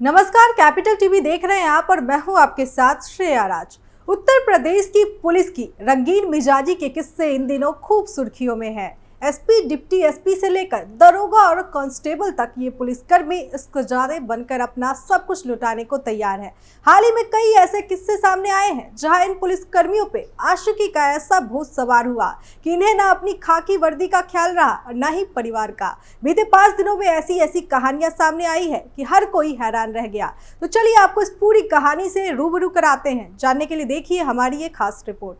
नमस्कार, capital TV देख रहे हैं आप और मैं हूं आपके साथ श्रेया राज। उत्तर प्रदेश की पुलिस की रंगीन मिजाजी के किस्से इन दिनों खूब सुर्खियों में है। एसपी, डिप्टी एसपी से लेकर दरोगा और कांस्टेबल तक ये पुलिसकर्मी इश्कजादे बनकर अपना सब कुछ लुटाने को तैयार है। हाल ही में कई ऐसे किस्से सामने आए हैं जहां इन पुलिसकर्मियों पे आशिकी का ऐसा भूत सवार हुआ कि इन्हें ना अपनी खाकी वर्दी का ख्याल रहा और ना ही परिवार का। बीते 5 दिनों में ऐसी कहानियां सामने आई है कि हर कोई हैरान रह गया। तो चलिए आपको इस पूरी कहानी से रूबरू कराते हैं। जानने के लिए देखिए हमारी ये खास रिपोर्ट।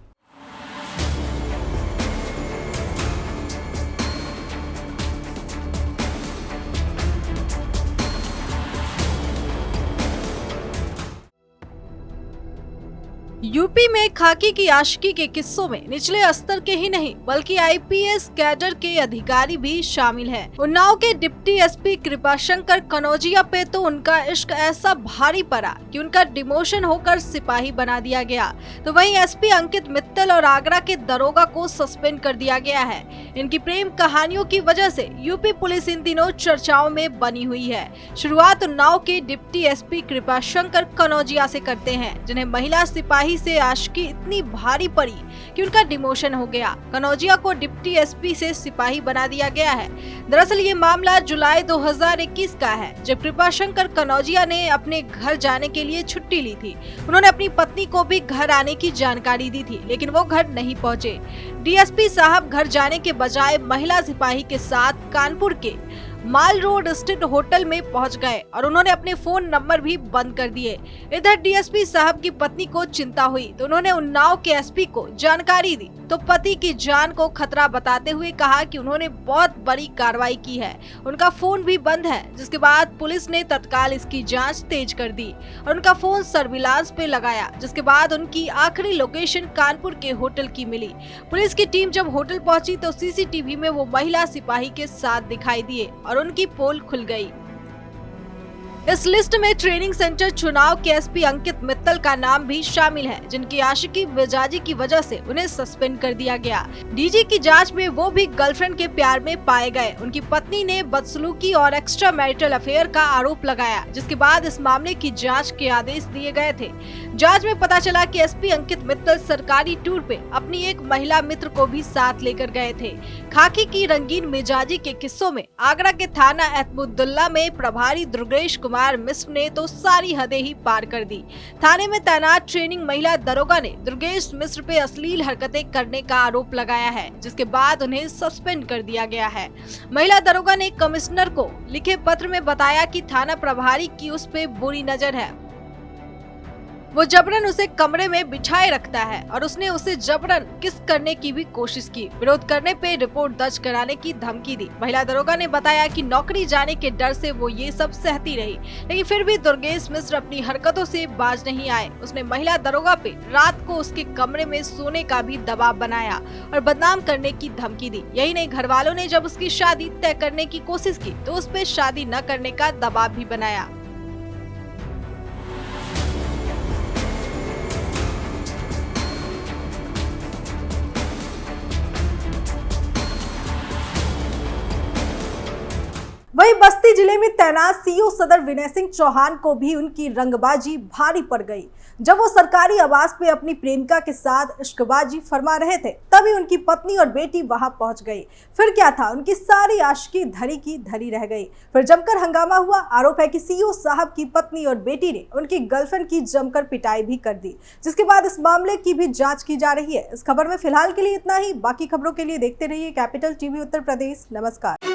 यूपी में खाकी की आशिकी के किस्सों में निचले स्तर के ही नहीं बल्कि आईपीएस कैडर के अधिकारी भी शामिल हैं। उन्नाव के डिप्टी एसपी कृपाशंकर कनौजिया पे तो उनका इश्क ऐसा भारी पड़ा कि उनका डिमोशन होकर सिपाही बना दिया गया। तो वहीं एसपी अंकित मित्तल और आगरा के दरोगा को सस्पेंड कर दिया गया है। इनकी प्रेम कहानियों की वजह से यूपी पुलिस इन दिनों चर्चाओं में बनी हुई है। शुरुआत उन्नाव के डिप्टी एसपी कृपाशंकर कनौजिया से करते हैं, जिन्हें महिला सिपाही से आशिकी इतनी भारी पड़ी कि उनका डिमोशन हो गया। कनौजिया को डिप्टी एसपी से सिपाही बना दिया गया है। दरअसल ये मामला जुलाई 2021 का है, जब कृपाशंकर कनौजिया ने अपने घर जाने के लिए छुट्टी ली थी। उन्होंने अपनी पत्नी को भी घर आने की जानकारी दी थी, लेकिन वो घर नहीं पहुंचे। डीएसपी साहब घर जाने के बजाय महिला सिपाही के साथ कानपुर के माल रोड स्थित होटल में पहुंच गए और उन्होंने अपने फोन नंबर भी बंद कर दिए। इधर डीएसपी साहब की पत्नी को चिंता हुई तो उन्होंने उन्नाव के एसपी को जानकारी दी, तो पति की जान को खतरा बताते हुए कहा कि उन्होंने बहुत बड़ी कार्रवाई की है, उनका फोन भी बंद है। जिसके बाद पुलिस ने तत्काल इसकी जांच तेज कर दी और उनका फोन सर्विलांस पे लगाया। जिसके बाद उनकी आखिरी लोकेशन कानपुर के होटल की मिली। पुलिस की टीम जब होटल पहुंची तो सीसीटीवी में वो महिला सिपाही के साथ दिखाई दिए और उनकी पोल खुल गई। इस लिस्ट में ट्रेनिंग सेंटर चुनाव के एसपी अंकित मित्तल का नाम भी शामिल है, जिनकी आशिकी मिजाजी की वजह से उन्हें सस्पेंड कर दिया गया। डीजी की जांच में वो भी गर्लफ्रेंड के प्यार में पाए गए। उनकी पत्नी ने बदसलूकी और एक्स्ट्रा मैरिटल अफेयर का आरोप लगाया, जिसके बाद इस मामले की जांच के आदेश दिए गए थे। जांच में पता चला कि एसपी अंकित मित्तल सरकारी टूर पे अपनी एक महिला मित्र को भी साथ लेकर गए थे। खाकी की रंगीन मिजाजी के किस्सों में आगरा के थाना एतमुद्दुल्ला में प्रभारी दुर्गेश कुमार मिश्र ने तो सारी हदें ही पार कर दी। थाने में तैनात ट्रेनिंग महिला दरोगा ने दुर्गेश मिश्र पे अश्लील हरकतें करने का आरोप लगाया है, जिसके बाद उन्हें सस्पेंड कर दिया गया है। महिला दरोगा ने कमिश्नर को लिखे पत्र में बताया कि थाना प्रभारी की उस पे बुरी नजर है। वो जबरन उसे कमरे में बिठाए रखता है और उसने उसे जबरन किस करने की भी कोशिश की। विरोध करने पे रिपोर्ट दर्ज कराने की धमकी दी। महिला दरोगा ने बताया कि नौकरी जाने के डर से वो ये सब सहती रही, लेकिन फिर भी दुर्गेश मिश्र अपनी हरकतों से बाज नहीं आए। उसने महिला दरोगा पे रात को उसके कमरे में सोने का भी दबाव बनाया और बदनाम करने की धमकी दी। यही नहीं, घर वालों ने जब उसकी शादी तय करने की कोशिश की तो उस पे शादी न करने का दबाव भी बनाया। वहीं बस्ती जिले में तैनात सीओ सदर विनय सिंह चौहान को भी उनकी रंगबाजी भारी पड़ गई। जब वो सरकारी आवास पे अपनी प्रेमिका के साथ इश्कबाजी फरमा रहे थे, तभी उनकी पत्नी और बेटी वहां पहुंच गई। फिर क्या था, उनकी सारी आशिकी धरी की धरी रह गई। फिर जमकर हंगामा हुआ। आरोप है कि सीओ साहब की पत्नी और बेटी ने उनकी गर्लफ्रेंड की जमकर पिटाई भी कर दी, जिसके बाद इस मामले की भी जाँच की जा रही है। इस खबर में फिलहाल के लिए इतना ही। बाकी खबरों के लिए देखते रहिए कैपिटल टीवी उत्तर प्रदेश। नमस्कार।